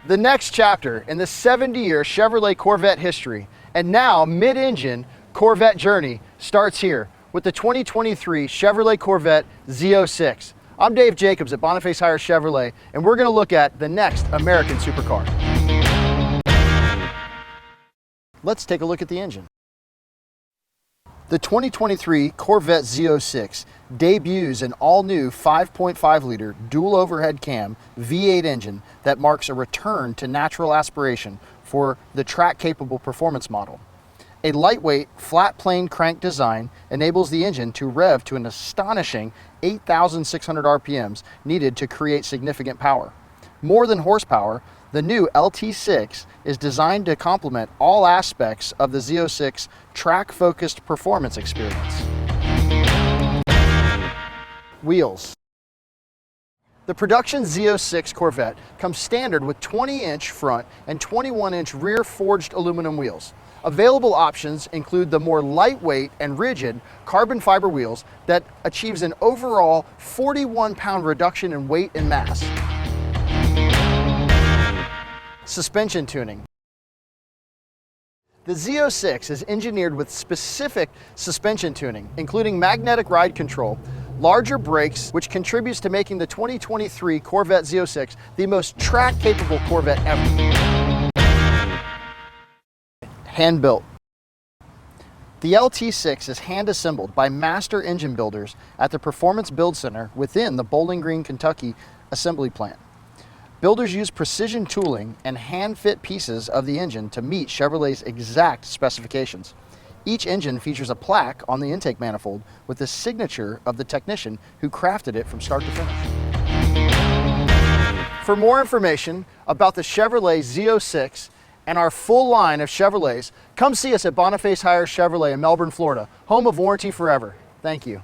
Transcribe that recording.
The next chapter in the 70-year Chevrolet Corvette history and now mid-engine Corvette journey starts here with the 2023 Chevrolet Corvette Z06. I'm Dave Jacobs at Jacob Hiers Chevrolet, and we're going to look at the next American supercar. Let's take a look at the engine. The 2023 Corvette Z06 debuts an all-new 5.5-liter dual overhead cam V8 engine that marks a return to natural aspiration for the track-capable performance model. A lightweight, flat-plane crank design enables the engine to rev to an astonishing 8,600 RPMs needed to create significant power. More than horsepower, the new LT6 is designed to complement all aspects of the Z06 track-focused performance experience. Wheels. The production Z06 Corvette comes standard with 20-inch front and 21-inch rear forged aluminum wheels. Available options include the more lightweight and rigid carbon fiber wheels that achieves an overall 41-pound reduction in weight and mass. Suspension tuning. The Z06 is engineered with specific suspension tuning, including magnetic ride control, larger brakes, which contributes to making the 2023 Corvette Z06 the most track-capable Corvette ever. Hand-built. The LT6 is hand-assembled by master engine builders at the Performance Build Center within the Bowling Green, Kentucky assembly plant. Builders use precision tooling and hand-fit pieces of the engine to meet Chevrolet's exact specifications. Each engine features a plaque on the intake manifold with the signature of the technician who crafted it from start to finish. For more information about the Chevrolet Z06 and our full line of Chevrolets, come see us at Jacob Hiers Chevrolet in Melbourne, Florida, home of Warranty Forever. Thank you.